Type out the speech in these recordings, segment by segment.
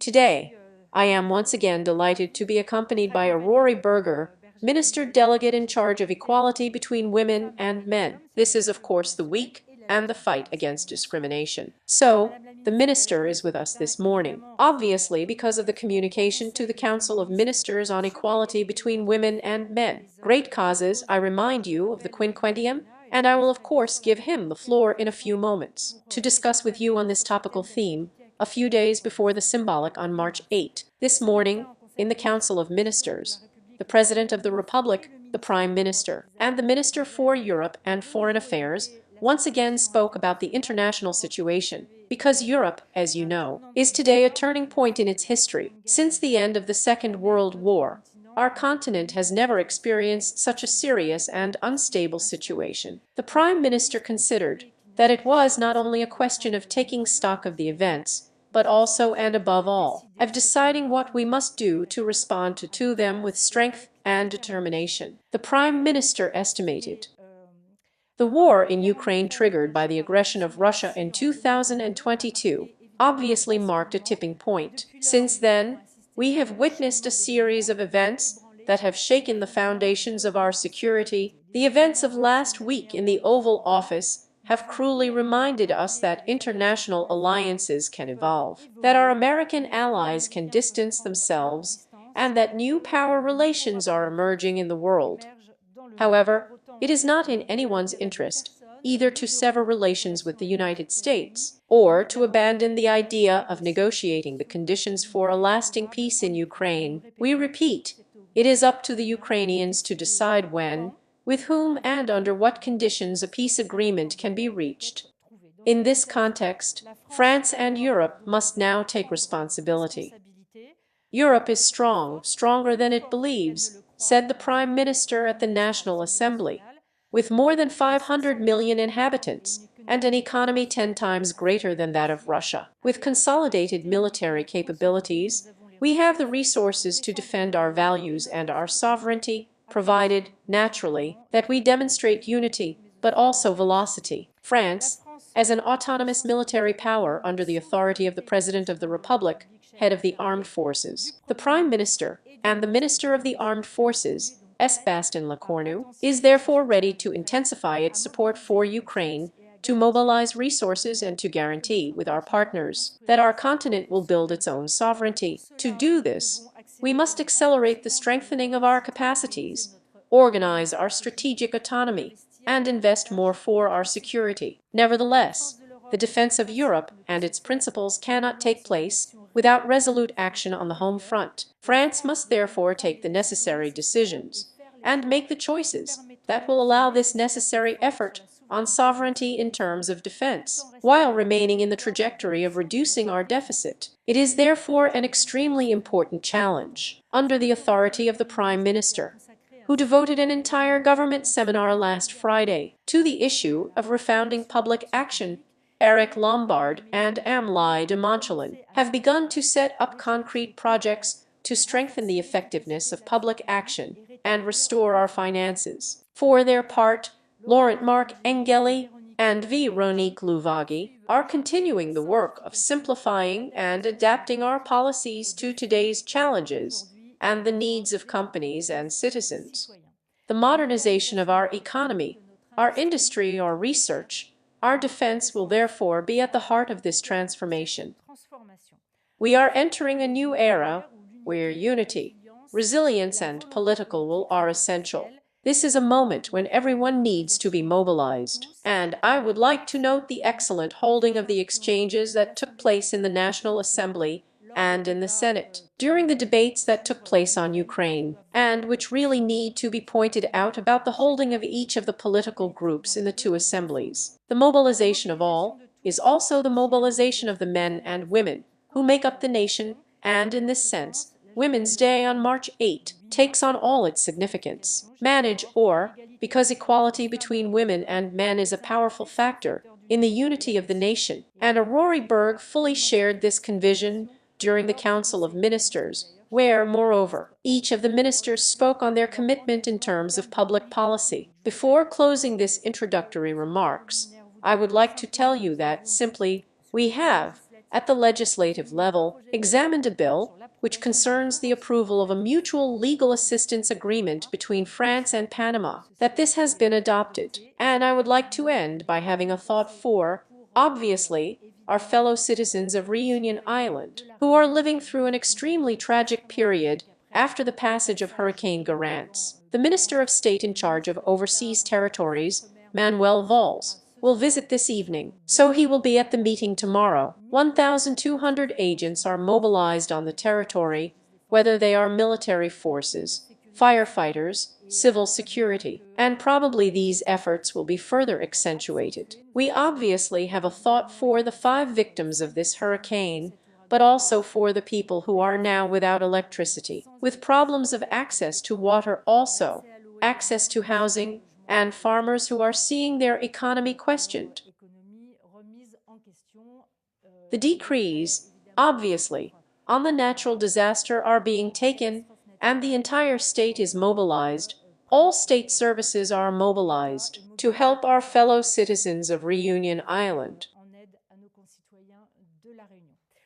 Today, I am once again delighted to be accompanied by Haïry Berger, Minister Delegate in charge of equality between women and men. This is, of course, the week and the fight against discrimination. So, the Minister is with us this morning, obviously because of the communication to the Council of Ministers on equality between women and men. Great causes, I remind you of the quinquennium, and I will of course give him the floor in a few moments to discuss with you on this topical theme a few days before the symbolic on March 8. This morning, in the Council of Ministers, the President of the Republic, the Prime Minister, and the Minister for Europe and Foreign Affairs once again spoke about the international situation, because Europe, as you know, is today a turning point in its history. Since the end of the Second World War, our continent has never experienced such a serious and unstable situation. The Prime Minister considered that it was not only a question of taking stock of the events, but also and above all, of deciding what we must do to respond to them with strength and determination. The Prime Minister estimated the war in Ukraine, triggered by the aggression of Russia in 2022, obviously marked a tipping point. Since then, we have witnessed a series of events that have shaken the foundations of our security. The events of last week in the Oval Office have cruelly reminded us that international alliances can evolve, that our American allies can distance themselves, and that new power relations are emerging in the world. However, it is not in anyone's interest either to sever relations with the United States or to abandon the idea of negotiating the conditions for a lasting peace in Ukraine. We repeat, it is up to the Ukrainians to decide when, with whom, and under what conditions a peace agreement can be reached. In this context, France and Europe must now take responsibility. Europe is strong, stronger than it believes, said the Prime Minister at the National Assembly. With more than 500 million inhabitants and an economy 10 times greater than that of Russia, with consolidated military capabilities, we have the resources to defend our values and our sovereignty, provided, naturally, that we demonstrate unity, but also velocity. France, as an autonomous military power under the authority of the President of the Republic, head of the armed forces, the Prime Minister, and the Minister of the Armed Forces, Sébastien Lecornu, is therefore ready to intensify its support for Ukraine, to mobilize resources and to guarantee with our partners that our continent will build its own sovereignty. To do this, we must accelerate the strengthening of our capacities, organize our strategic autonomy, and invest more for our security. Nevertheless, the defense of Europe and its principles cannot take place without resolute action on the home front. France must therefore take the necessary decisions and make the choices that will allow this necessary effort on sovereignty in terms of defense, while remaining in the trajectory of reducing our deficit. It is therefore an extremely important challenge, under the authority of the Prime Minister, who devoted an entire government seminar last Friday to the issue of refounding public action. Eric Lombard and Amélie de Montchalin have begun to set up concrete projects to strengthen the effectiveness of public action and restore our finances. For their part, Laurent Marc Engeli and Véronique Louwagie are continuing the work of simplifying and adapting our policies to today's challenges and the needs of companies and citizens. The modernization of our economy, our industry, our research, our defense will therefore be at the heart of this transformation. We are entering a new era where unity, resilience, and political will are essential. This is a moment when everyone needs to be mobilized, and I would like to note the excellent holding of the exchanges that took place in the National Assembly and in the Senate during the debates that took place on Ukraine, and which really need to be pointed out about the holding of each of the political groups in the two assemblies. The mobilization of all is also the mobilization of the men and women who make up the nation, and in this sense, Women's Day on March 8 takes on all its significance. Because equality between women and men is a powerful factor in the unity of the nation, and Haïry Berger fully shared this conviction during the Council of Ministers, where, moreover, each of the ministers spoke on their commitment in terms of public policy. Before closing this introductory remarks, I would like to tell you that simply we have, at the legislative level, examined a bill which concerns the approval of a mutual legal assistance agreement between France and Panama. That this has been adopted. And I would like to end by having a thought for, obviously, our fellow citizens of Reunion Island, who are living through an extremely tragic period after the passage of Hurricane Garance. The Minister of State in charge of overseas territories, Manuel Valls, will visit this evening, so he will be at the meeting tomorrow. 1,200 agents are mobilized on the territory, whether they are military forces, firefighters, civil security, and probably these efforts will be further accentuated. We obviously have a thought for the 5 victims of this hurricane, but also for the people who are now without electricity, with problems of access to water also, access to housing, and farmers who are seeing their economy questioned. The decrees, obviously, on the natural disaster are being taken, and the entire state is mobilized. All state services are mobilized to help our fellow citizens of Reunion Island.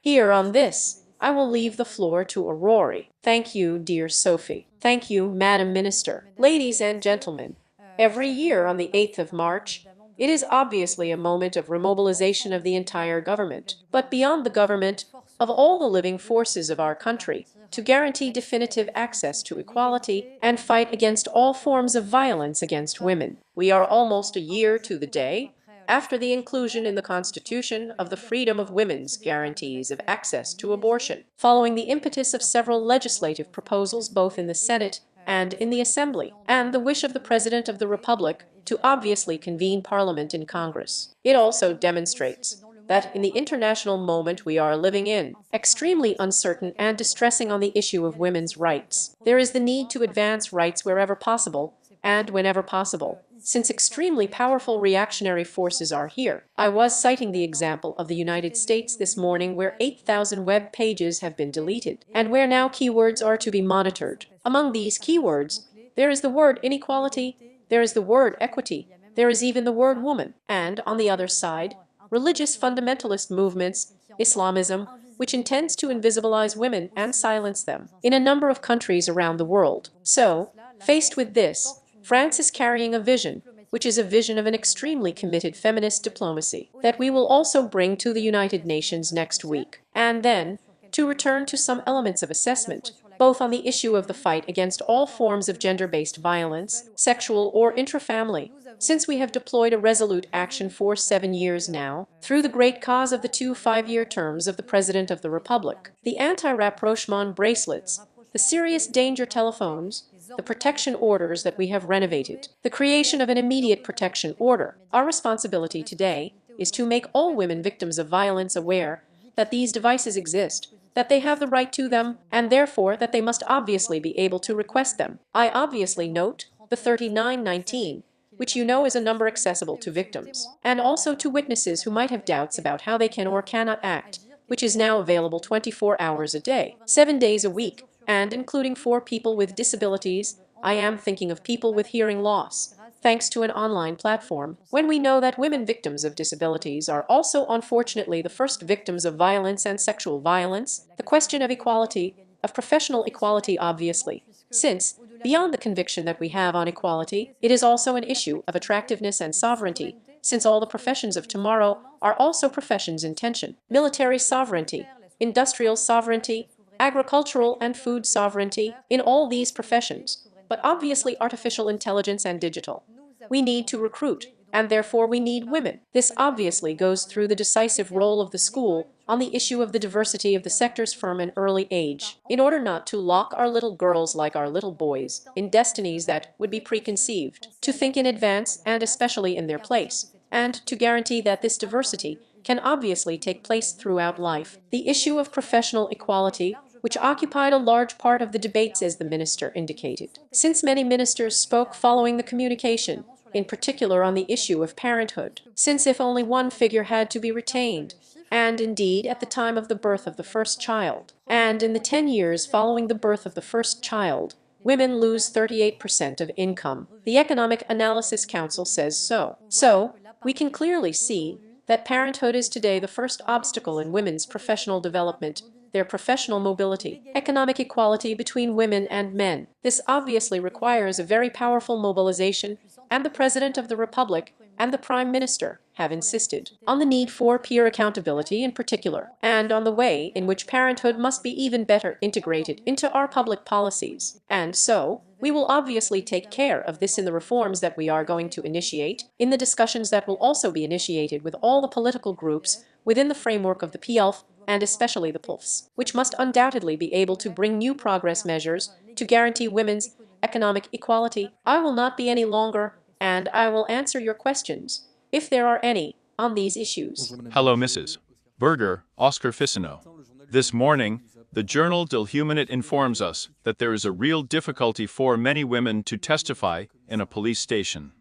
Here on this, I will leave the floor to Aurori. Thank you, dear Sophie. Thank you, Madam Minister. Ladies and gentlemen, every year on the 8th of March, it is obviously a moment of remobilization of the entire government, but beyond the government, of all the living forces of our country, to guarantee definitive access to equality and fight against all forms of violence against women. We are almost a year to the day after the inclusion in the Constitution of the freedom of women's guarantees of access to abortion, following the impetus of several legislative proposals both in the Senate and in the Assembly, and the wish of the President of the Republic to obviously convene Parliament in Congress. It also demonstrates that in the international moment we are living in, extremely uncertain and distressing on the issue of women's rights, there is the need to advance rights wherever possible and whenever possible, since extremely powerful reactionary forces are here. I was citing the example of the United States this morning, where 8,000 web pages have been deleted, and where now keywords are to be monitored. Among these keywords, there is the word inequality, there is the word equity, there is even the word woman, and on the other side, religious fundamentalist movements, Islamism, which intends to invisibilize women and silence them in a number of countries around the world. So, faced with this, France is carrying a vision, which is a vision of an extremely committed feminist diplomacy, that we will also bring to the United Nations next week. And then, to return to some elements of assessment, both on the issue of the fight against all forms of gender-based violence, sexual or intrafamily, since we have deployed a resolute action for 7 years now, through the great cause of the 2 5-year terms of the President of the Republic, the anti-rapprochement bracelets, the serious danger telephones, the protection orders that we have renovated, the creation of an immediate protection order. Our responsibility today is to make all women victims of violence aware that these devices exist, that they have the right to them, and therefore that they must obviously be able to request them. I obviously note the 3919, which you know is a number accessible to victims, and also to witnesses who might have doubts about how they can or cannot act, which is now available 24 hours a day, 7 days a week, and including for people with disabilities. I am thinking of people with hearing loss, thanks to an online platform, when we know that women victims of disabilities are also unfortunately the first victims of violence and sexual violence. The question of equality, of professional equality obviously, since, beyond the conviction that we have on equality, it is also an issue of attractiveness and sovereignty, since all the professions of tomorrow are also professions in tension. Military sovereignty, industrial sovereignty, agricultural and food sovereignty, in all these professions, but obviously artificial intelligence and digital. We need to recruit, and therefore we need women. This obviously goes through the decisive role of the school on the issue of the diversity of the sectors from an early age, in order not to lock our little girls like our little boys in destinies that would be preconceived, to think in advance and especially in their place, and to guarantee that this diversity can obviously take place throughout life. The issue of professional equality, which occupied a large part of the debates as the minister indicated, since many ministers spoke following the communication, in particular on the issue of parenthood, since if only one figure had to be retained, and indeed at the time of the birth of the first child, and in the 10 years following the birth of the first child, women lose 38% of income. The Economic Analysis Council says so. So, we can clearly see that parenthood is today the first obstacle in women's professional development, their professional mobility, economic equality between women and men. This obviously requires a very powerful mobilization, and the President of the Republic and the Prime Minister have insisted on the need for peer accountability in particular, and on the way in which parenthood must be even better integrated into our public policies. And so, we will obviously take care of this in the reforms that we are going to initiate, in the discussions that will also be initiated with all the political groups within the framework of the PLF, and especially the PLFs, which must undoubtedly be able to bring new progress measures to guarantee women's economic equality. I will not be any longer, and I will answer your questions, if there are any, on these issues. Hello, Mrs. Berger, Oscar Ficino. This morning, the journal del Humanit informs us that there is a real difficulty for many women to testify in a police station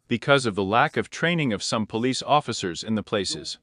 because of the lack of training of some police officers in the places.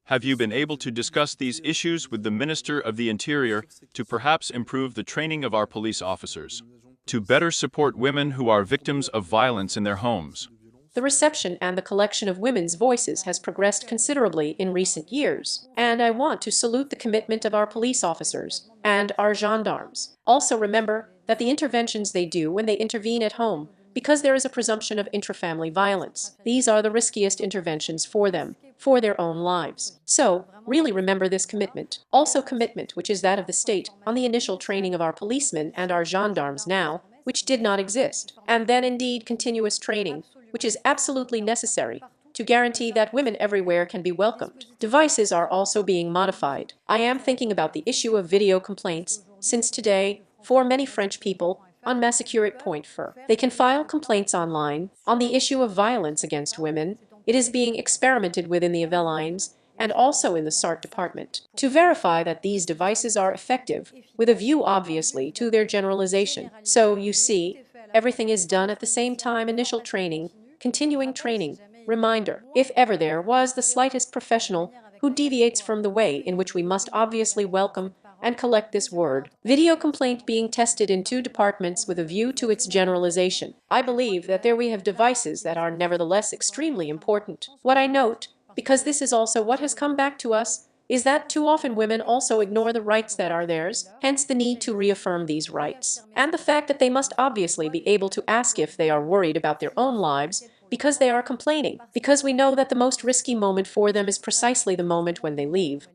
Have you been able to discuss these issues with the Minister of the Interior to perhaps improve the training of our police officers, to better support women who are victims of violence in their homes? The reception and the collection of women's voices has progressed considerably in recent years, and I want to salute the commitment of our police officers and our gendarmes. Also remember that the interventions they do when they intervene at home, because there is a presumption of intrafamily violence, these are the riskiest interventions for them, for their own lives. So, really remember this commitment. Also commitment, which is that of the state, on the initial training of our policemen and our gendarmes now, which did not exist, and then indeed continuous training, which is absolutely necessary to guarantee that women everywhere can be welcomed. Devices are also being modified. I am thinking about the issue of video complaints, since today, for many French people, on Massacurate Point for, they can file complaints online on the issue of violence against women. It is being experimented with in the Yvelines and also in the SART department, to verify that these devices are effective, with a view obviously to their generalization. So, you see, everything is done at the same time: initial training, continuing training, reminder, if ever there was the slightest professional who deviates from the way in which we must obviously welcome and collect this word. Video complaint being tested in 2 departments with a view to its generalization. I believe that there we have devices that are nevertheless extremely important. What I note, because this is also what has come back to us, is that too often women also ignore the rights that are theirs, hence the need to reaffirm these rights. And the fact that they must obviously be able to ask if they are worried about their own lives, because they are complaining, because we know that the most risky moment for them is precisely the moment when they leave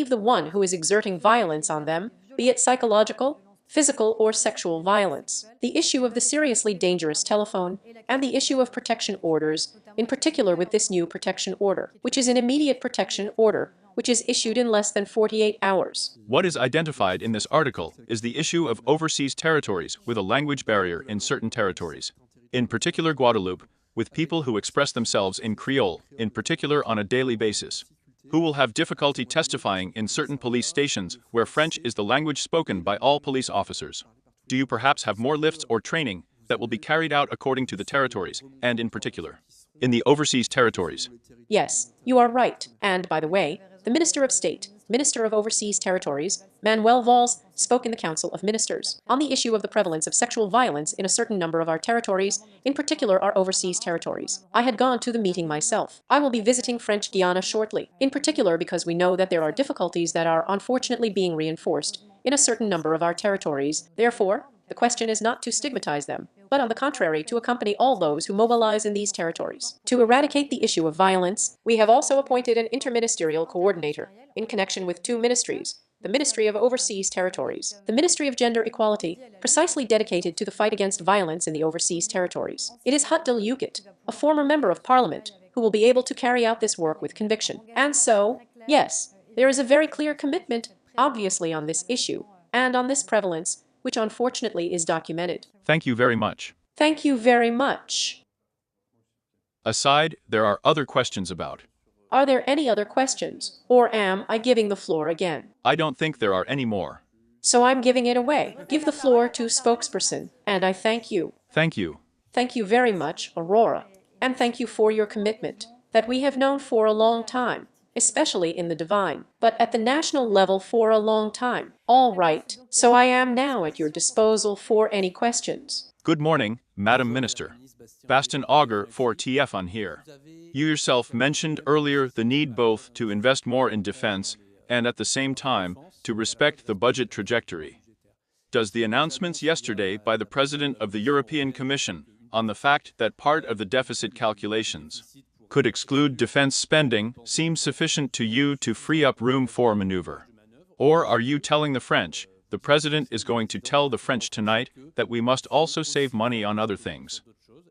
the one who is exerting violence on them, be it psychological, physical, or sexual violence. The issue of the seriously dangerous telephone, and the issue of protection orders, in particular with this new protection order, which is an immediate protection order, which is issued in less than 48 hours. What is identified in this article is the issue of overseas territories with a language barrier in certain territories, in particular Guadeloupe, with people who express themselves in Creole, in particular on a daily basis, who will have difficulty testifying in certain police stations where French is the language spoken by all police officers. Do you perhaps have more lifts or training that will be carried out according to the territories, and in particular, in the overseas territories? Yes, you are right. And by the way, the Minister of State, Minister of Overseas Territories, Manuel Valls, spoke in the Council of Ministers on the issue of the prevalence of sexual violence in a certain number of our territories, in particular our overseas territories. I had gone to the meeting myself. I will be visiting French Guiana shortly, in particular because we know that there are difficulties that are unfortunately being reinforced in a certain number of our territories. Therefore, the question is not to stigmatize them, but on the contrary to accompany all those who mobilize in these territories. To eradicate the issue of violence, we have also appointed an interministerial coordinator in connection with 2 ministries, the Ministry of Overseas Territories, the Ministry of Gender Equality, precisely dedicated to the fight against violence in the overseas territories. It is Hut del Ukit, a former member of parliament, who will be able to carry out this work with conviction. And so, yes, there is a very clear commitment, obviously, on this issue, and on this prevalence, which unfortunately is documented. Thank you very much. Thank you very much. Aside, there are other questions about. Are there any other questions, or am I giving the floor again? I don't think there are any more. So I'm giving it away. Give the floor to spokesperson, and I thank you. Thank you. Thank you very much, Aurora, and thank you for your commitment that we have known for a long time, especially in the divine, but at the national level for a long time. All right, so I am now at your disposal for any questions. Good morning, Madam Minister. Bastin Auger for TF on here. You yourself mentioned earlier the need both to invest more in defense and at the same time to respect the budget trajectory. Does the announcements yesterday by the President of the European Commission on the fact that part of the deficit calculations could exclude defense spending seem sufficient to you to free up room for maneuver? Or are you telling the French, the President is going to tell the French tonight that we must also save money on other things?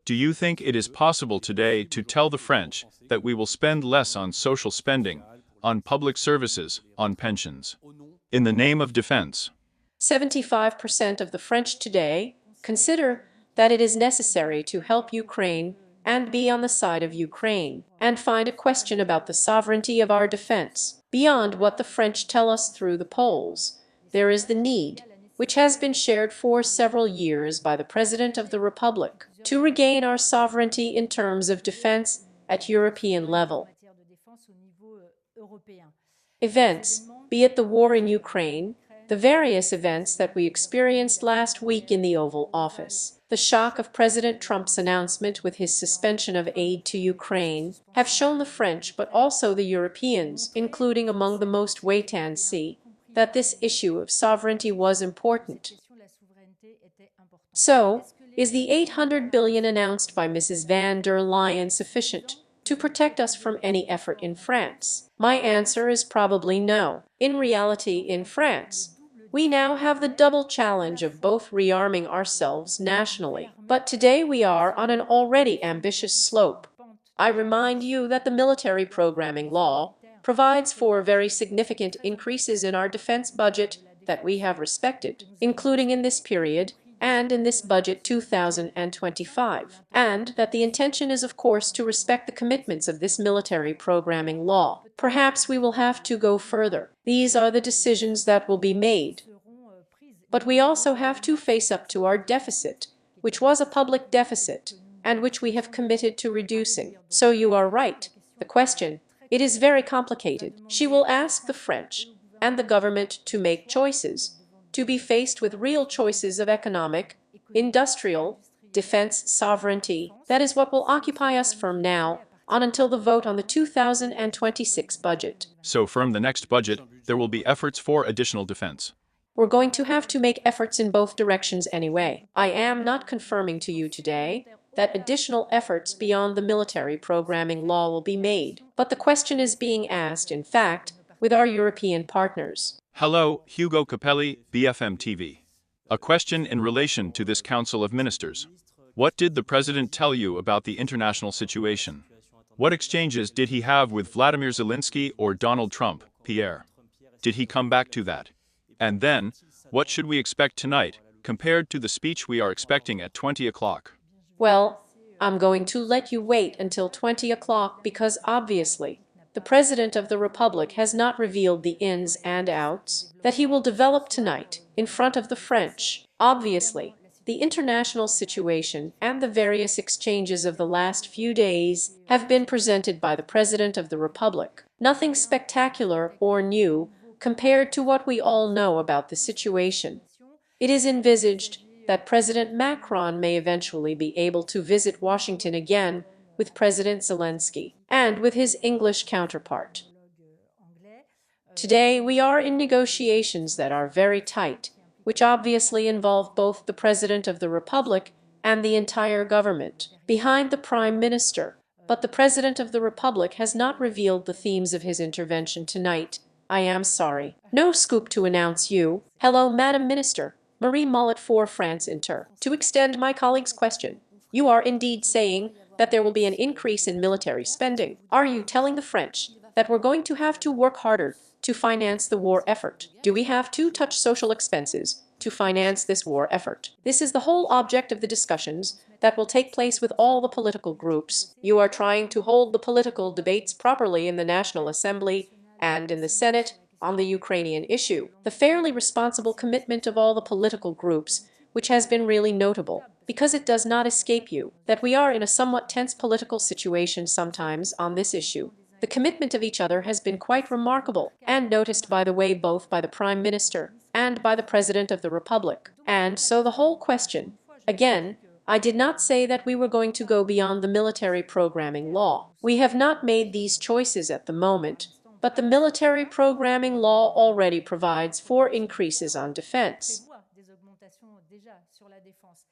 Do you think it is possible today to tell the French that we will spend less on social spending, on public services, on pensions, in the name of defense? 75% of the French today consider that it is necessary to help Ukraine and be on the side of Ukraine, and find a question about the sovereignty of our defense. Beyond what the French tell us through the polls, there is the need, which has been shared for several years by the President of the Republic, to regain our sovereignty in terms of defense at European level. Events, be it the war in Ukraine, the various events that we experienced last week in the Oval Office, the shock of President Trump's announcement with his suspension of aid to Ukraine, have shown the French but also the Europeans, including among the most wait-and-see, that this issue of sovereignty was important. So, is the $800 billion announced by Mrs. van der Leyen sufficient to protect us from any effort in France? My answer is probably no. In reality, in France, we now have the double challenge of both rearming ourselves nationally, but today we are on an already ambitious slope. I remind you that the military programming law provides for very significant increases in our defense budget that we have respected, including in this period and in this budget 2025, and that the intention is of course to respect the commitments of this military programming law. Perhaps we will have to go further. These are the decisions that will be made. But we also have to face up to our deficit, which was a public deficit, and which we have committed to reducing. So you are right. The question, it is very complicated. She will ask the French and the government to make choices, to be faced with real choices of economic, industrial, defense sovereignty. That is what will occupy us from now on until the vote on the 2026 budget. So from the next budget, there will be efforts for additional defense. We're going to have to make efforts in both directions anyway. I am not confirming to you today that additional efforts beyond the military programming law will be made, but the question is being asked, in fact, with our European partners. Hello, Hugo Capelli, BFM TV. A question in relation to this Council of Ministers. What did the President tell you about the international situation? What exchanges did he have with Vladimir Zelensky or Donald Trump, Pierre? Did he come back to that? And then, what should we expect tonight, compared to the speech we are expecting at 20 o'clock? Well, I'm going to let you wait until 20 o'clock because obviously, the President of the Republic has not revealed the ins and outs that he will develop tonight in front of the French. Obviously, the international situation and the various exchanges of the last few days have been presented by the President of the Republic. Nothing spectacular or new compared to what we all know about the situation. It is envisaged that President Macron may eventually be able to visit Washington again with President Zelensky and with his English counterpart. Today we are in negotiations that are very tight, which obviously involve both the President of the Republic and the entire government, behind the Prime Minister. But the President of the Republic has not revealed the themes of his intervention tonight. I am sorry. No scoop to announce you. Hello, Madam Minister. Marie Mollet for France Inter. To extend my colleague's question, you are indeed saying that there will be an increase in military spending. Are you telling the French that we're going to have to work harder to finance the war effort? Do we have to touch social expenses to finance this war effort? This is the whole object of the discussions that will take place with all the political groups. You are trying to hold the political debates properly in the National Assembly and in the Senate on the Ukrainian issue. The fairly responsible commitment of all the political groups, which has been really notable, because it does not escape you that we are in a somewhat tense political situation sometimes on this issue. The commitment of each other has been quite remarkable and noticed, by the way, both by the Prime Minister and by the President of the Republic. And so the whole question, again, I did not say that we were going to go beyond the military programming law. We have not made these choices at the moment, but the military programming law already provides for increases on defense.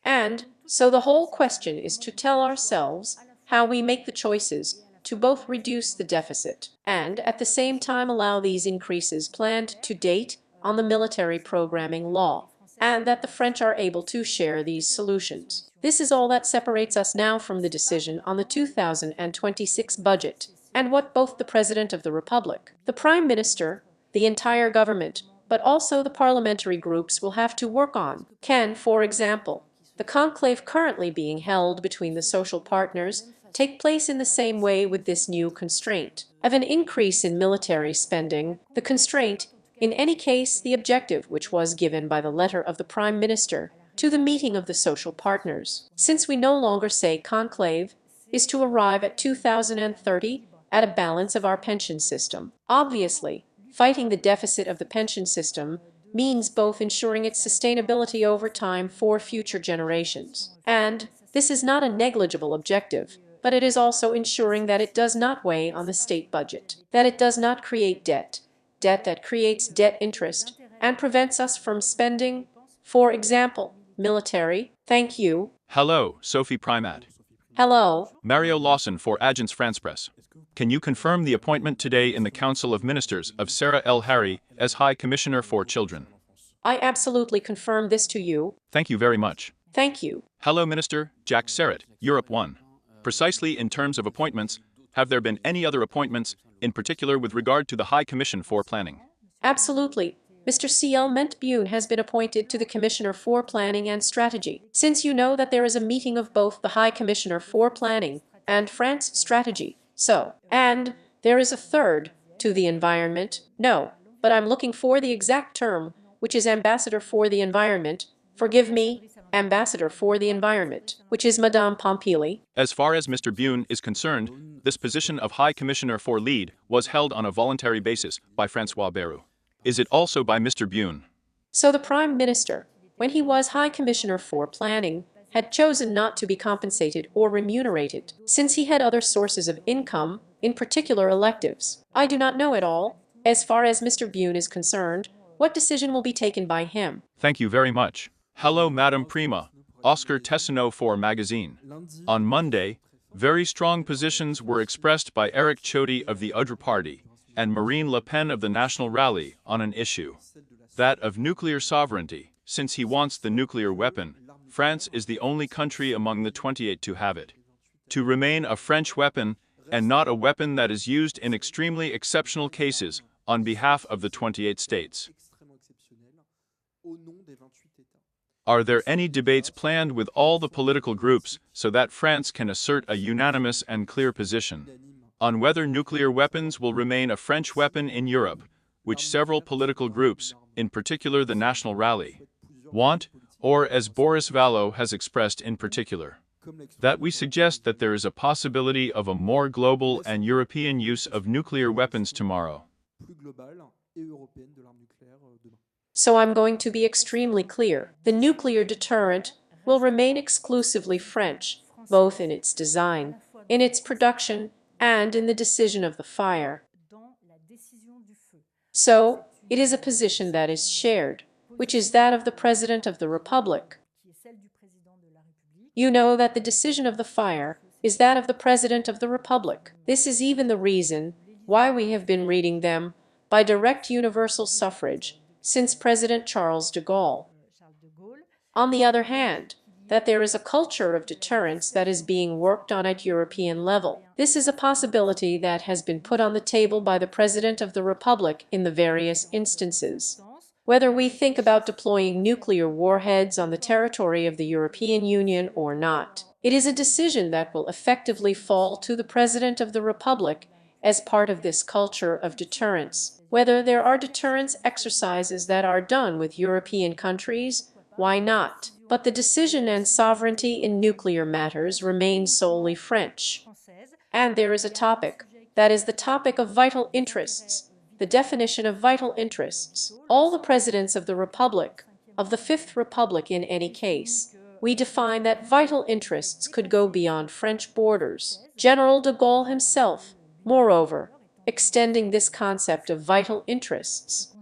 And so the whole question is to tell ourselves how we make the choices to both reduce the deficit and at the same time allow these increases planned to date on the military programming law, and that the French are able to share these solutions. This is all that separates us now from the decision on the 2026 budget, and what both the President of the Republic, the Prime Minister, the entire government, but also the parliamentary groups will have to work on. Can, for example, the conclave currently being held between the social partners take place in the same way with this new constraint of an increase in military spending, the constraint, in any case the objective which was given by the letter of the Prime Minister to the meeting of the social partners, since we no longer say conclave, is to arrive at 2030 at a balance of our pension system. Obviously, fighting the deficit of the pension system means both ensuring its sustainability over time for future generations. And this is not a negligible objective, but it is also ensuring that it does not weigh on the state budget, that it does not create debt that creates debt interest and prevents us from spending, for example, military. Thank you. Hello, Sophie Primat. Hello. Mario Lawson for Agence France Presse. Can you confirm the appointment today in the Council of Ministers of Sarah El Haïry as High Commissioner for Children? I absolutely confirm this to you. Thank you very much. Thank you. Hello, Minister Jack Serret, Europe 1. Precisely in terms of appointments, have there been any other appointments, in particular with regard to the High Commission for Planning? Absolutely. Mr. Self-Armament Beaune has been appointed to the Commissioner for Planning and Strategy. Since you know that there is a meeting of both the High Commissioner for Planning and France Strategy, and there is a third, to the Environment. No, but I'm looking for the exact term, which is Ambassador for the Environment. Forgive me, Ambassador for the Environment, which is Madame Pompili. As far as Mr. Beaune is concerned, this position of High Commissioner for Lead was held on a voluntary basis by François Bayrou. Is it also by Mr. Beaune? So the Prime Minister, when he was High Commissioner for Planning, had chosen not to be compensated or remunerated, since he had other sources of income, in particular electives. I do not know at all, as far as Mr. Beaune is concerned, what decision will be taken by him. Thank you very much. Hello, Madame Prima. Oscar Tessino for Magazine. On Monday, very strong positions were expressed by Eric Chody of the UDR Party and Marine Le Pen of the National Rally on an issue, that of nuclear sovereignty. Since he wants the nuclear weapon, France is the only country among the 28 to have it. To remain a French weapon and not a weapon that is used in extremely exceptional cases on behalf of the 28 states. Are there any debates planned with all the political groups so that France can assert a unanimous and clear position on whether nuclear weapons will remain a French weapon in Europe, which several political groups, in particular the National Rally, want, or as Boris Vallaud has expressed in particular, that we suggest that there is a possibility of a more global and European use of nuclear weapons tomorrow? So I'm going to be extremely clear. The nuclear deterrent will remain exclusively French, both in its design, in its production, and in the decision of the fire. So, it is a position that is shared, which is that of the President of the Republic. You know that the decision of the fire is that of the President of the Republic. This is even the reason why we have been reading them by direct universal suffrage since President Charles de Gaulle. On the other hand, that there is a culture of deterrence that is being worked on at European level. This is a possibility that has been put on the table by the President of the Republic in the various instances. Whether we think about deploying nuclear warheads on the territory of the European Union or not, it is a decision that will effectively fall to the President of the Republic as part of this culture of deterrence. Whether there are deterrence exercises that are done with European countries, why not? But the decision and sovereignty in nuclear matters remain solely French. And there is a topic, that is the topic of vital interests, the definition of vital interests. All the presidents of the Republic, of the Fifth Republic in any case, we define that vital interests could go beyond French borders. General de Gaulle himself, moreover, extending this concept of vital interests.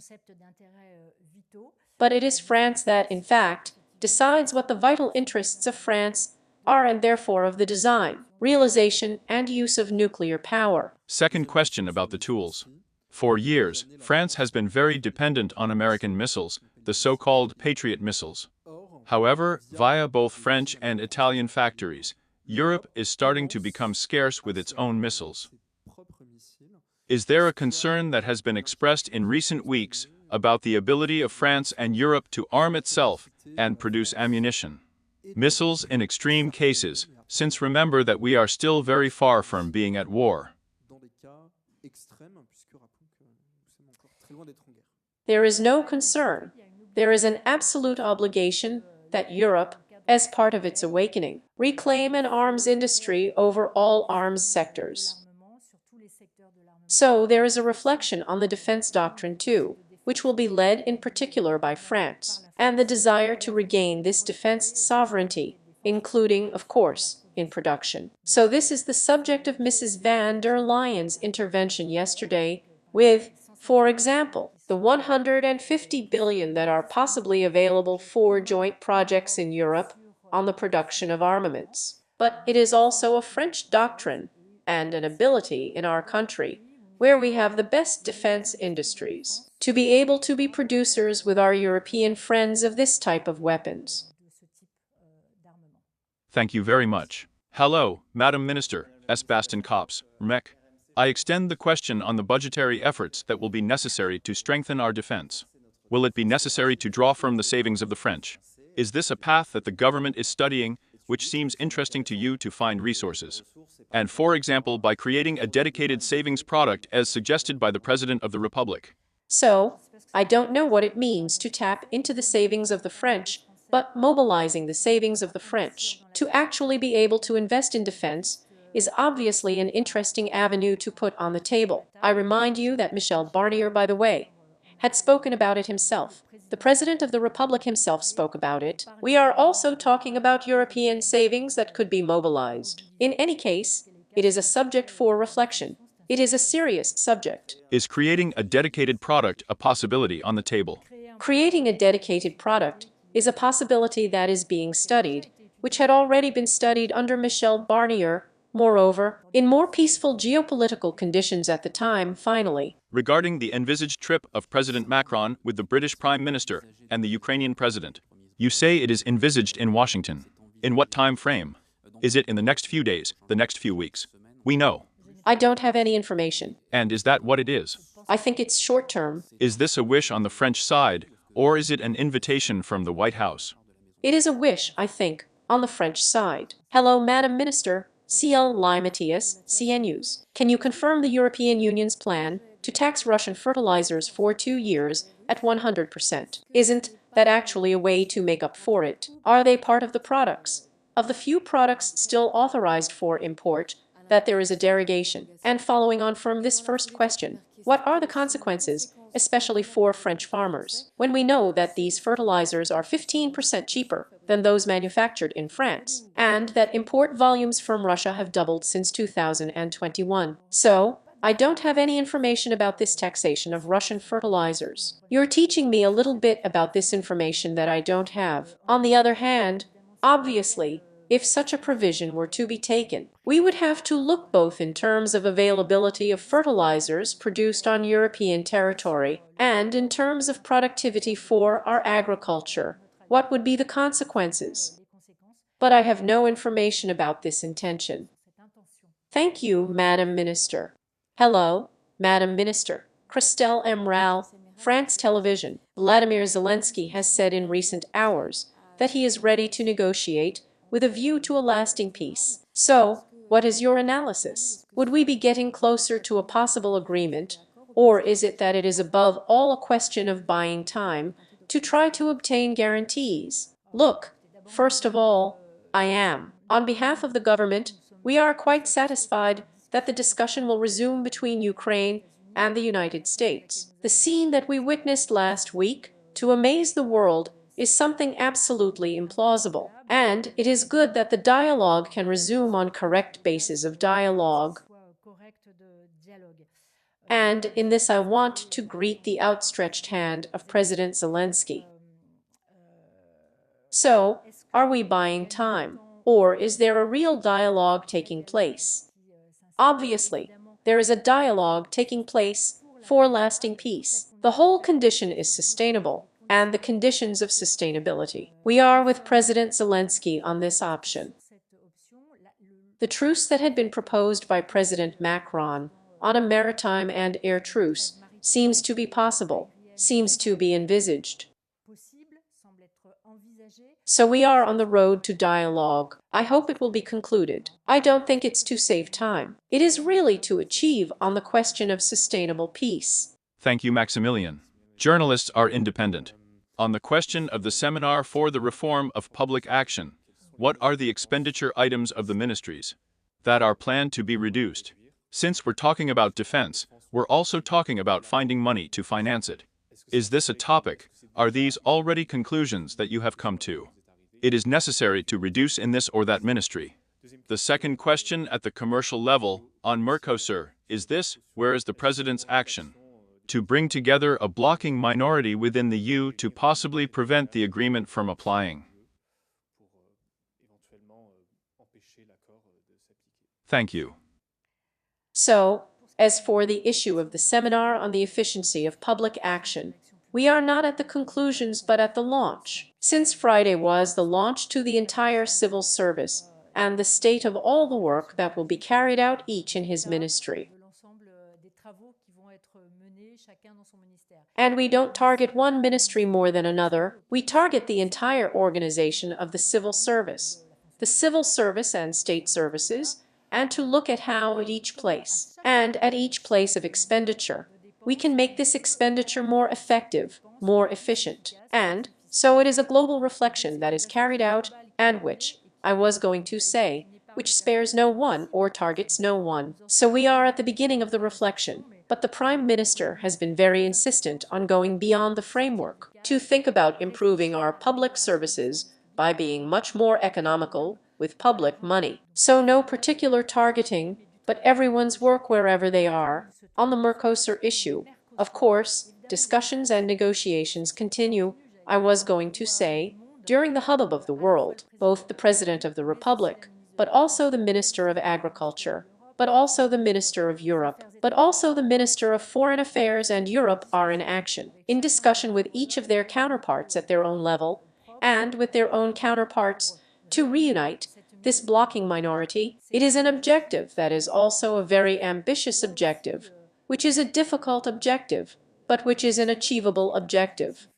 But it is France that, in fact, decides what the vital interests of France are and therefore of the design, realization, and use of nuclear power. Second question about the tools. For years, France has been very dependent on American missiles, the so-called Patriot missiles. However, via both French and Italian factories, Europe is starting to become scarce with its own missiles. Is there a concern that has been expressed in recent weeks about the ability of France and Europe to arm itself and produce ammunition? Missiles in extreme cases, since remember that we are still very far from being at war. There is no concern. There is an absolute obligation that Europe, as part of its awakening, reclaim an arms industry over all arms sectors. So there is a reflection on the defense doctrine too, which will be led in particular by France, and the desire to regain this defense sovereignty, including, of course, in production. So this is the subject of Mrs. van der Leyen's intervention yesterday with, for example, the 150 billion that are possibly available for joint projects in Europe on the production of armaments. But it is also a French doctrine and an ability in our country, where we have the best defense industries, to be able to be producers with our European friends of this type of weapons. Thank you very much. Hello, Madam Minister, S. Baston Copps, MEC. I extend the question on the budgetary efforts that will be necessary to strengthen our defense. Will it be necessary to draw from the savings of the French? Is this a path that the government is studying, which seems interesting to you to find resources? And for example, by creating a dedicated savings product as suggested by the President of the Republic. So, I don't know what it means to tap into the savings of the French, but mobilizing the savings of the French to actually be able to invest in defense is obviously an interesting avenue to put on the table. I remind you that Michel Barnier, by the way, had spoken about it himself. The President of the Republic himself spoke about it. We are also talking about European savings that could be mobilized. In any case, it is a subject for reflection. It is a serious subject. Is creating a dedicated product a possibility on the table? Creating a dedicated product is a possibility that is being studied, which had already been studied under Michel Barnier. Moreover, in more peaceful geopolitical conditions at the time, finally. Regarding the envisaged trip of President Macron with the British Prime Minister and the Ukrainian President, you say it is envisaged in Washington. In what time frame? Is it in the next few days, the next few weeks? We know. I don't have any information. And is that what it is? I think it's short term. Is this a wish on the French side, or is it an invitation from the White House? It is a wish, I think, on the French side. Hello, Madam Minister. CL Matthias, CNews. Can you confirm the European Union's plan to tax Russian fertilizers for 2 years at 100%? Isn't that actually a way to make up for it? Are they part of the products, of the few products still authorized for import, that there is a derogation? And following on from this first question, what are the consequences, especially for French farmers, when we know that these fertilizers are 15% cheaper than those manufactured in France, and that import volumes from Russia have doubled since 2021? So, I don't have any information about this taxation of Russian fertilizers. You're teaching me a little bit about this information that I don't have. On the other hand, obviously, if such a provision were to be taken, we would have to look both in terms of availability of fertilizers produced on European territory and in terms of productivity for our agriculture. What would be the consequences? But I have no information about this intention. Thank you, Madam Minister. Hello, Madam Minister. Christelle Emral, France Television. Vladimir Zelensky has said in recent hours that he is ready to negotiate with a view to a lasting peace. So, what is your analysis? Would we be getting closer to a possible agreement, or is it that it is above all a question of buying time to try to obtain guarantees? Look, first of all, on behalf of the government, we are quite satisfied that the discussion will resume between Ukraine and the United States. The scene that we witnessed last week, to amaze the world, is something absolutely implausible. And it is good that the dialogue can resume on correct basis of dialogue. And in this I want to greet the outstretched hand of President Zelensky. So, are we buying time? Or is there a real dialogue taking place? Obviously, there is a dialogue taking place for lasting peace. The whole condition is sustainable, and the conditions of sustainability. We are with President Zelensky on this option. The truce that had been proposed by President Macron on a maritime and air truce seems to be possible, seems to be envisaged. So we are on the road to dialogue. I hope it will be concluded. I don't think it's to save time. It is really to achieve on the question of sustainable peace. Thank you, Maximilian. Journalists are independent. On the question of the seminar for the reform of public action, what are the expenditure items of the ministries that are planned to be reduced? Since we're talking about defense, we're also talking about finding money to finance it. Is this a topic? Are these already conclusions that you have come to? It is necessary to reduce in this or that ministry. The second question at the commercial level, on Mercosur, is this: where is the President's action to bring together a blocking minority within the EU to possibly prevent the agreement from applying? Thank you. So, as for the issue of the seminar on the efficiency of public action, we are not at the conclusions but at the launch. Since Friday was the launch to the entire civil service and the state of all the work that will be carried out each in his ministry. And we don't target one ministry more than another, we target the entire organization of the civil service and state services, and to look at how at each place, and at each place of expenditure, we can make this expenditure more effective, more efficient. And so it is a global reflection that is carried out, and which, I was going to say, which spares no one or targets no one. So we are at the beginning of the reflection, but the Prime Minister has been very insistent on going beyond the framework, to think about improving our public services by being much more economical with public money. So no particular targeting, but everyone's work wherever they are. On the Mercosur issue, of course, discussions and negotiations continue. I was going to say, during the hubbub of the world, both the President of the Republic, but also the Minister of Agriculture, but also the Minister of Europe, but also the Minister of Foreign Affairs and Europe are in action, in discussion with each of their counterparts at their own level, and with their own counterparts, to reunite this blocking minority. It is an objective that is also a very ambitious objective, which is a difficult objective, but which is an achievable objective.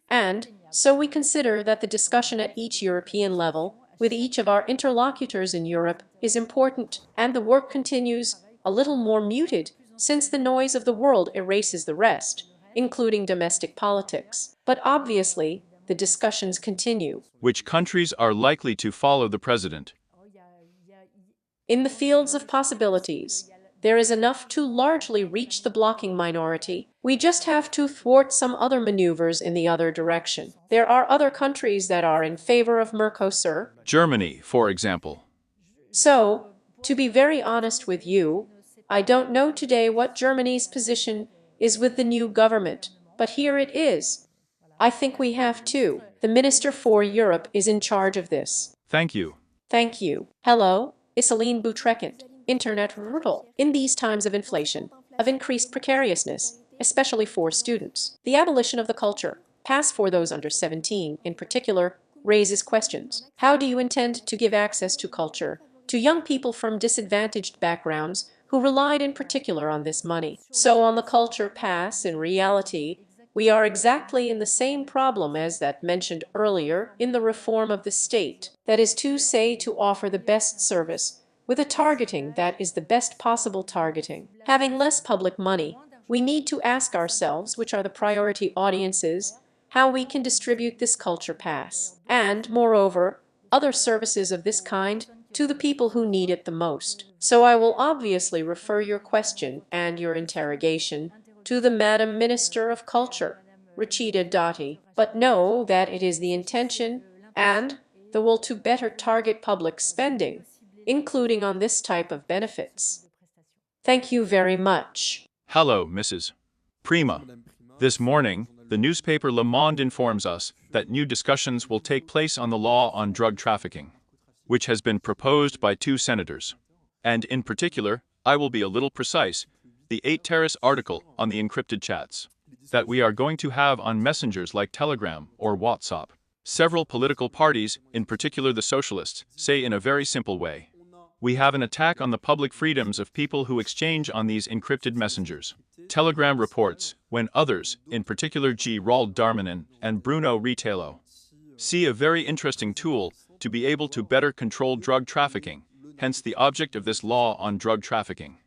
And so we consider that the discussion at each European level, with each of our interlocutors in Europe, is important, and the work continues, a little more muted, since the noise of the world erases the rest, including domestic politics. But obviously, the discussions continue. Which countries are likely to follow the President? In the fields of possibilities, there is enough to largely reach the blocking minority. We just have to thwart some other maneuvers in the other direction. There are other countries that are in favor of Mercosur. Germany, for example. So, to be very honest with you, I don't know today what Germany's position is with the new government, but here it is. I think we have to. The Minister for Europe is in charge of this. Thank you. Thank you. Hello, Iseline Boutrekant. Internet rural. In these times of inflation, of increased precariousness, especially for students, the abolition of the culture pass for those under 17 in particular raises questions. How do you intend to give access to culture to young people from disadvantaged backgrounds who relied in particular on this money? So on the culture pass, in reality, we are exactly in the same problem as that mentioned earlier in the reform of the state, that is to say, to offer the best service with a targeting that is the best possible targeting. Having less public money, we need to ask ourselves which are the priority audiences, how we can distribute this culture pass, and, moreover, other services of this kind to the people who need it the most. So I will obviously refer your question and your interrogation to the Madam Minister of Culture, receded dati, but know that it is the intention and the will to better target public spending, including on this type of benefits. Thank you very much. Hello, Mrs. Prima. This morning, the newspaper Le Monde informs us that new discussions will take place on the law on drug trafficking, which has been proposed by 2 senators. And in particular, I will be a little precise, the 8 Terrace article on the encrypted chats that we are going to have on messengers like Telegram or WhatsApp. Several political parties, in particular the socialists, say in a very simple way, we have an attack on the public freedoms of people who exchange on these encrypted messengers. Telegram reports, when others, in particular Gerald Darmanin and Bruno Retailleau, see a very interesting tool to be able to better control drug trafficking, hence the object of this law on drug trafficking.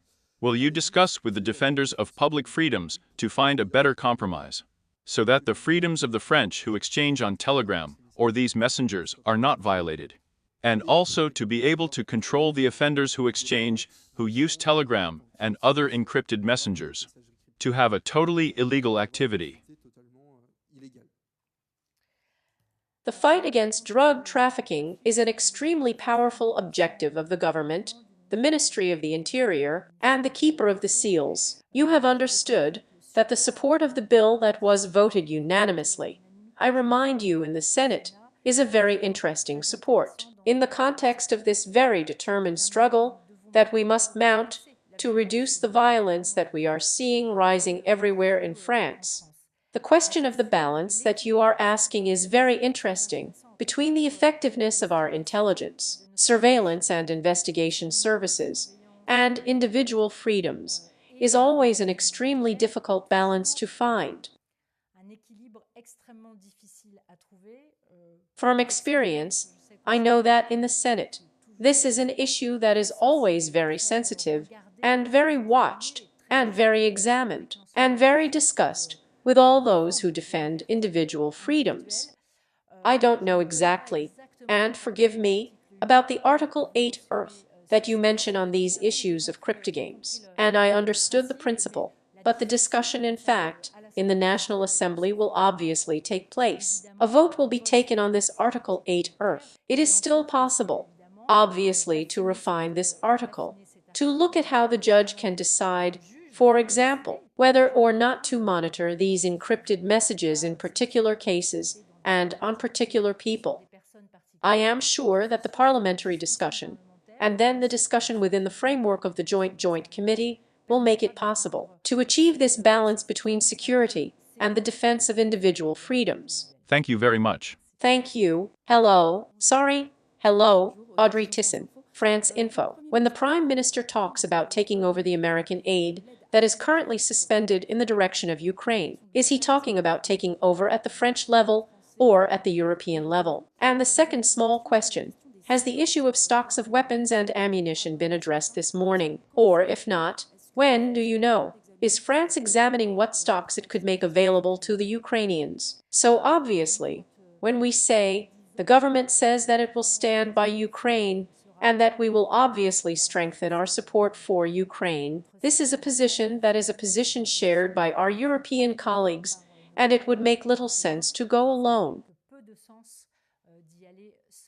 Will you discuss with the defenders of public freedoms to find a better compromise, so that the freedoms of the French who exchange on Telegram or these messengers are not violated? And also to be able to control the offenders who exchange, who use Telegram and other encrypted messengers, to have a totally illegal activity. The fight against drug trafficking is an extremely powerful objective of the government, the Ministry of the Interior, and the Keeper of the Seals. You have understood that the support of the bill that was voted unanimously, I remind you in the Senate, is a very interesting support in the context of this very determined struggle that we must mount to reduce the violence that we are seeing rising everywhere in France. The question of the balance that you are asking is very interesting between the effectiveness of our intelligence, surveillance and investigation services, and individual freedoms is always an extremely difficult balance to find. From experience, I know that in the Senate, this is an issue that is always very sensitive and very watched and very examined and very discussed with all those who defend individual freedoms. I don't know exactly, and forgive me, about the Article 8 Earth that you mention on these issues of cryptogames, and I understood the principle, but the discussion in fact in the National Assembly will obviously take place. A vote will be taken on this Article 8 Earth. It is still possible, obviously, to refine this article, to look at how the judge can decide, for example, whether or not to monitor these encrypted messages in particular cases and on particular people. I am sure that the parliamentary discussion, and then the discussion within the framework of the Joint Committee, will make it possible to achieve this balance between security and the defense of individual freedoms. Thank you very much. Thank you. Hello. Hello, Audrey Tisson, France Info. When the Prime Minister talks about taking over the American aid that is currently suspended in the direction of Ukraine, is he talking about taking over at the French level or at the European level? And the second small question, has the issue of stocks of weapons and ammunition been addressed this morning? Or if not, when do you know? Is France examining what stocks it could make available to the Ukrainians? So obviously, when we say the government says that it will stand by Ukraine and that we will obviously strengthen our support for Ukraine, this is a position that is a position shared by our European colleagues, and it would make little sense to go alone.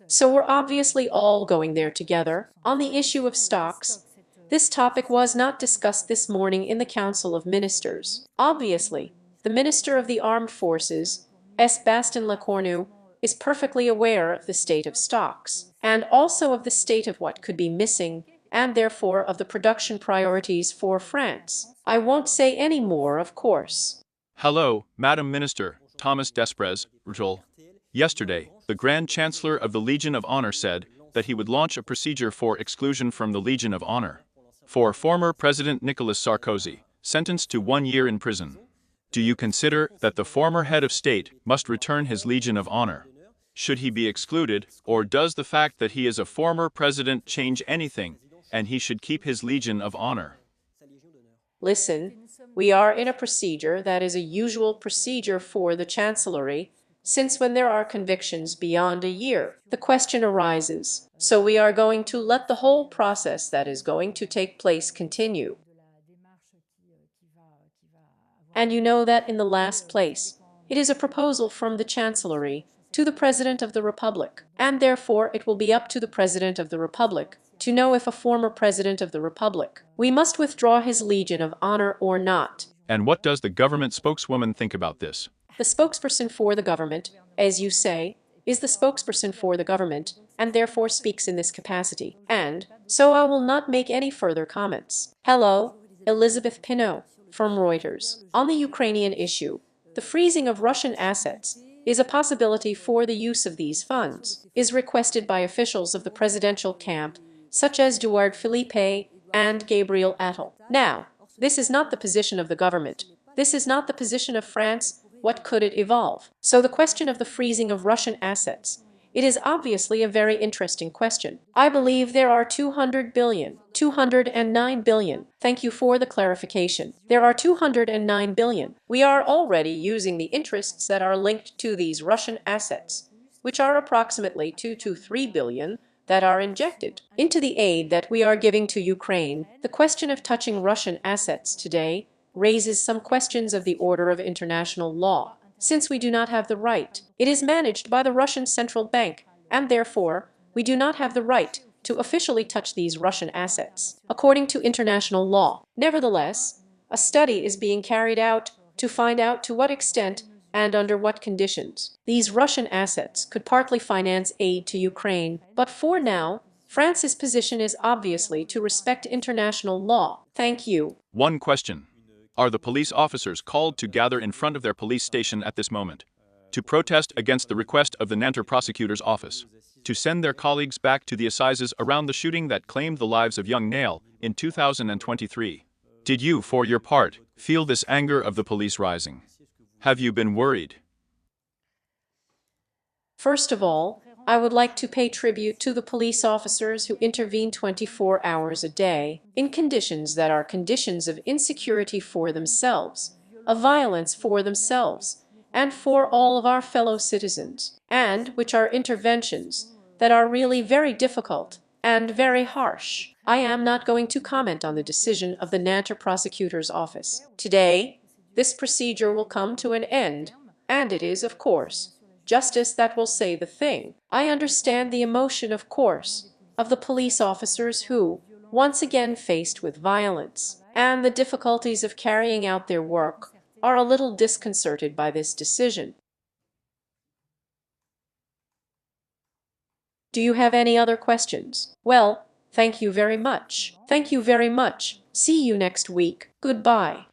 So we're obviously all going there together. On the issue of stocks, this topic was not discussed this morning in the Council of Ministers. Obviously, the Minister of the Armed Forces, Sébastien Lecornu, is perfectly aware of the state of stocks, and also of the state of what could be missing, and therefore of the production priorities for France. I won't say any more, of course. Hello, Madam Minister, Thomas Desprez, Rutl. Yesterday, the Grand Chancellor of the Legion of Honor said that he would launch a procedure for exclusion from the Legion of Honor for former President Nicolas Sarkozy, sentenced to 1 year in prison. Do you consider that the former head of state must return his Legion of Honor? Should he be excluded, or does the fact that he is a former president change anything, and he should keep his Legion of Honor? Listen, we are in a procedure that is a usual procedure for the Chancellery, since when there are convictions beyond a year, the question arises. So we are going to let the whole process that is going to take place continue. And you know that in the last place, It is a proposal from the Chancellery to the President of the Republic, and therefore it will be up to the President of the Republic to know if a former President of the Republic we must withdraw his Legion of Honor or not. And what does the government spokeswoman think about this? The spokesperson for the government, as you say, is the spokesperson for the government, and therefore speaks in this capacity. And so I will not make any further comments. Hello, Elizabeth Pinot, from Reuters. On the Ukrainian issue, the freezing of Russian assets is a possibility for the use of these funds, is requested by officials of the presidential camp, such as Édouard Philippe and Gabriel Attal. Now, this is not the position of the government. This is not the position of France. What could it evolve? So the question of the freezing of Russian assets, it is obviously a very interesting question. I believe there are 200 billion, 209 billion. Thank you for the clarification. There are 209 billion. We are already using the interests that are linked to these Russian assets, which are approximately 2 to 3 billion that are injected into the aid that we are giving to Ukraine. The question of touching Russian assets today raises some questions of the order of international law, since we do not have the right. It is managed by the Russian Central Bank, and therefore we do not have the right to officially touch these Russian assets, according to international law. Nevertheless, a study is being carried out to find out to what extent and under what conditions these Russian assets could partly finance aid to Ukraine. But for now, France's position is obviously to respect international law. Thank you. One question. Are the police officers called to gather in front of their police station at this moment, to protest against the request of the Nanterre prosecutor's office, to send their colleagues back to the assizes around the shooting that claimed the lives of young Nail in 2023? Did you, for your part, feel this anger of the police rising? Have you been worried? First of all, I would like to pay tribute to the police officers who intervene 24 hours a day in conditions that are conditions of insecurity for themselves, of violence for themselves, and for all of our fellow citizens, and which are interventions that are really very difficult and very harsh. I am not going to comment on the decision of the Nanterre prosecutor's office. Today, this procedure will come to an end, and it is, of course, justice that will say the thing. I understand the emotion, of course, of the police officers who, once again faced with violence and the difficulties of carrying out their work, are a little disconcerted by this decision. Do you have any other questions? Well, thank you very much. Thank you very much. See you next week. Goodbye.